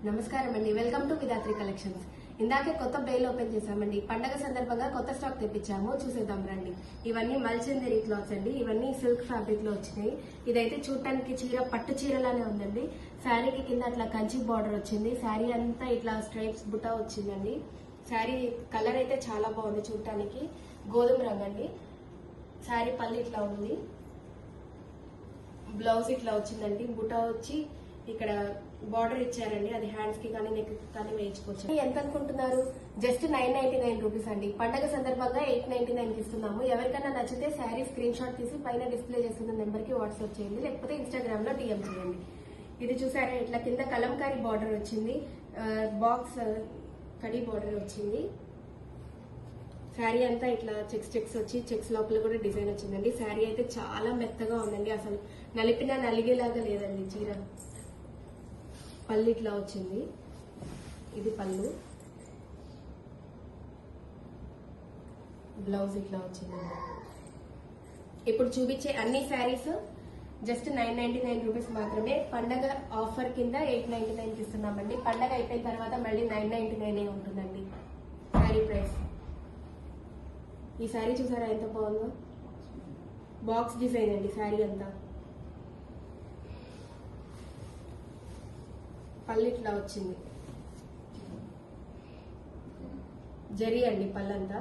నమస్కారం అండి, welcome to Vidhatri collections. ఇందాకే కొత్త బేల్ ఓపెన్ చేసామండి. పండగ సందర్భంగా కొత్త స్టాక్ తెప్పించాము, చూసేద్దాం రండి. ఇవన్నీ మల్చందరి క్లాత్స్ అండి. ఇవన్నీ సిల్క్ ఫ్యాబ్రిక్ లో వచ్చినాయి. ఇదైతే చూడటానికి చీర పట్టు చీరలానే ఉందండి. శారీకి కింద అట్లా కంచి బార్డర్ వచ్చింది. శారీ అంతా ఇట్లా స్ట్రైప్స్ బుటా వచ్చిందండి. శారీ కలర్ అయితే చాలా బాగుంది, చూడటానికి గోధుమ రంగు అండి. శారీ పళ్ళు ఇట్లా ఉంది, బ్లౌజ్ ఇట్లా వచ్చిందండి. బుటా వచ్చి ఇక్కడ బార్డర్ ఇచ్చారండి. అది హ్యాండ్స్ కి కానీ నెక్ కానీ వేయించుకోవచ్చు. ఎంత అనుకుంటున్నారు? జస్ట్ 999 రూపీస్ అండి. పండగ సందర్భంగా 899 కి ఇస్తున్నాము. ఎవరికైనా నచ్చితే శారీ స్క్రీన్ షాట్ తీసి పైన డిస్ప్లే చేస్తున్న నెంబర్ కి వాట్సాప్ చేయండి, లేకపోతే ఇన్స్టాగ్రామ్ లో డిఎం చేయండి. ఇది చూసారా, ఇట్లా కింద కలంకారీ బార్డర్ వచ్చింది, బాక్స్ కడీ బార్డర్ వచ్చింది. శారీ అంతా ఇట్లా చెక్స్ వచ్చి చెక్స్ లోపల కూడా డిజైన్ వచ్చిందండి. శారీ అయితే చాలా మెత్తగా ఉందండి, అసలు నలిపినా నలిగేలాగా లేదండి చీర. పళ్ళు ఇట్లా వచ్చింది, ఇది పళ్ళు. బ్లౌజ్ ఇట్లా వచ్చింది. ఇప్పుడు చూపించే అన్ని శారీస్ జస్ట్ 999 రూపీస్ మాత్రమే. పండగ ఆఫర్ కింద 899 కి ఇస్తున్నామండి. పండగ అయిపోయిన తర్వాత మళ్ళీ 999 ఉంటుందండి శారీ ప్రైస్. ఈ శారీ చూసారా ఎంత బాగుందో, బాక్స్ డిజైన్ అండి శారీ అంతా. పళ్ళు ఇట్లా వచ్చింది, జరీ అండి పళ్ళంతా.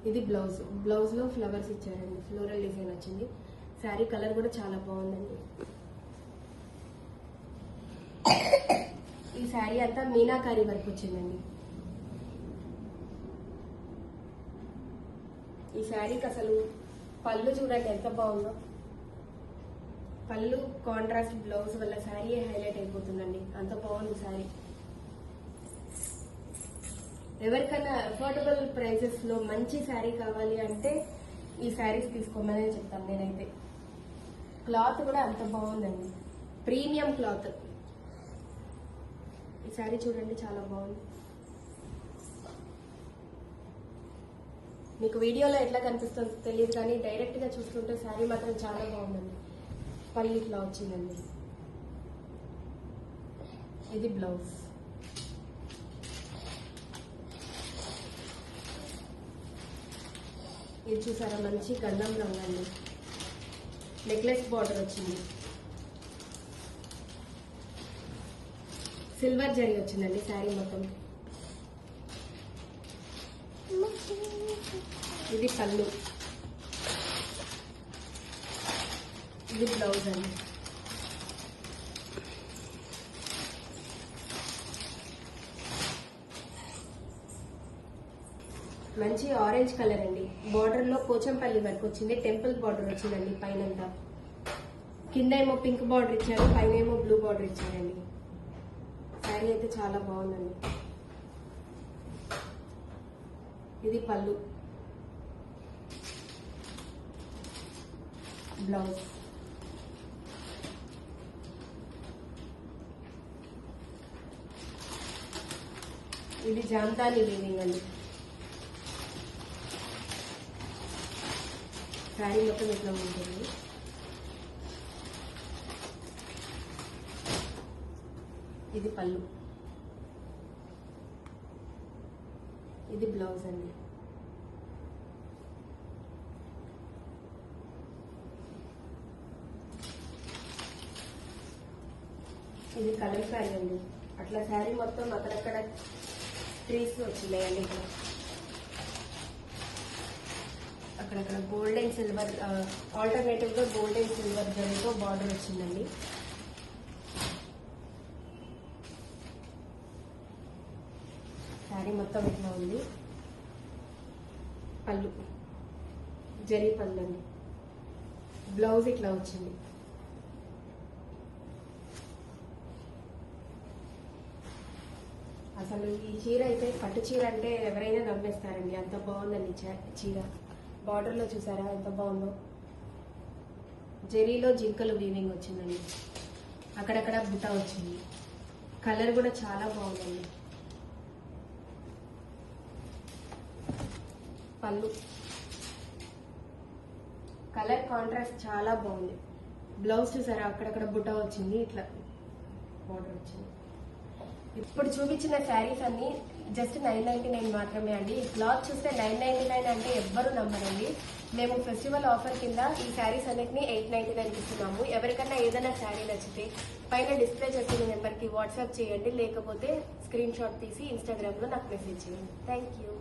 ఇది బ్లౌజ్, బ్లౌజ్ లో ఫ్లవర్స్ ఇచ్చారండి, ఫ్లోరల్ డిజైన్ వచ్చింది. శారీ కలర్ కూడా చాలా బాగుందండి. ఈ శారీ అంతా మీనాకారి వర్క్ వచ్చిందండి. ఈ శారీకి అసలు పళ్ళు చూడండి ఎంత బాగుందో. పళ్ళు కాంట్రాస్ట్ బ్లౌజ్ వల్ల శారీ హైలైట్ అయిపోతుందండి, అంత బాగుంది శారీ. ఎవరికైనా అఫోర్డబుల్ ప్రైసెస్ లో మంచి శారీ కావాలి అంటే ఈ శారీస్ తీసుకోమని చెప్తాను నేనైతే. క్లాత్ కూడా అంత బాగుందండి, ప్రీమియం క్లాత్. ఈ శారీ చూడండి చాలా బాగుంది. మీకు వీడియోలో ఎట్లా కనిపిస్తుందో తెలియదు, కానీ డైరెక్ట్ గా చూస్తుంటే శారీ మాత్రం చాలా బాగుందండి. పళ్ళు ఇట్లా వచ్చిందండి, ఇది బ్లౌజ్. ఇది చూసారా, మంచి గంధం రంగు అండి. నెక్లెస్ బార్డర్ వచ్చింది, సిల్వర్ జరీ వచ్చిందండి శారీ మొత్తం. ఇది పళ్ళు, ఇది బ్లౌజ్ అండి. మంచి ఆరెంజ్ కలర్ అండి. బార్డర్ లో పోచంపల్లి వర్క్ వచ్చింది, టెంపుల్ బార్డర్ వచ్చిందండి పైనంతా. కింద ఏమో పింక్ బార్డర్ ఇచ్చారు, పైన ఏమో బ్లూ బార్డర్ ఇచ్చారండి. శారీ అయితే చాలా బాగుందండి. ఇది పళ్ళు, బ్లౌజ్. ఇది జాంతాని వీవింగ్ అండి. శారీ మొత్తం ఇట్లా ఉంటుంది. ఇది పళ్ళు, ఇది బ్లౌజ్ అండి. ఇది కలర్ శారీ అండి. అట్లా శారీ మొత్తం అక్కడక్కడ ట్రీస్ వచ్చినాయండి. ఇక్కడ అక్కడక్కడ గోల్డ్ అండ్ సిల్వర్, ఆల్టర్నేటివ్ గా గోల్డ్ అండ్ సిల్వర్ జరీతో బార్డర్ వచ్చిందండి. శారీ మొత్తం ఇట్లా ఉంది. పళ్ళు జరీ పళ్ళు అండి. బ్లౌజ్ ఇట్లా వచ్చింది. అసలు ఈ చీర అయితే పట్టు చీర అంటే ఎవరైనా నమ్మేస్తారండి, అంత బాగుందండి చీర. బార్డర్ లో చూసారా ఎంత బాగుందో. జరీలో జింకలు వీవింగ్ వచ్చిందండి, అక్కడక్కడ బుట్ట వచ్చింది. కలర్ కూడా చాలా బాగుందండి. పళ్ళు కలర్ కాంట్రాస్ట్ చాలా బాగుంది. బ్లౌజ్ చూసారా, అక్కడక్కడ బుట్ట వచ్చింది, ఇట్లా బార్డర్ వచ్చింది. ఇప్పుడు చూపించిన శారీస్ అన్ని జస్ట్ 999 మాత్రమే అండి. ఈ క్లాత్ చూస్తే 999 అంటే ఎవ్వరు నమ్మరండి. మేము ఫెస్టివల్ ఆఫర్ కింద ఈ శారీస్ అన్నిటిని 899 ఇస్తున్నాము. ఎవరికన్నా ఏదైనా శారీ నచ్చితే పైన డిస్ప్లే చేసిన నెంబర్కి వాట్సాప్ చేయండి, లేకపోతే స్క్రీన్ షాట్ తీసి ఇన్స్టాగ్రామ్లో నాకు మెసేజ్ చేయండి. Thank you.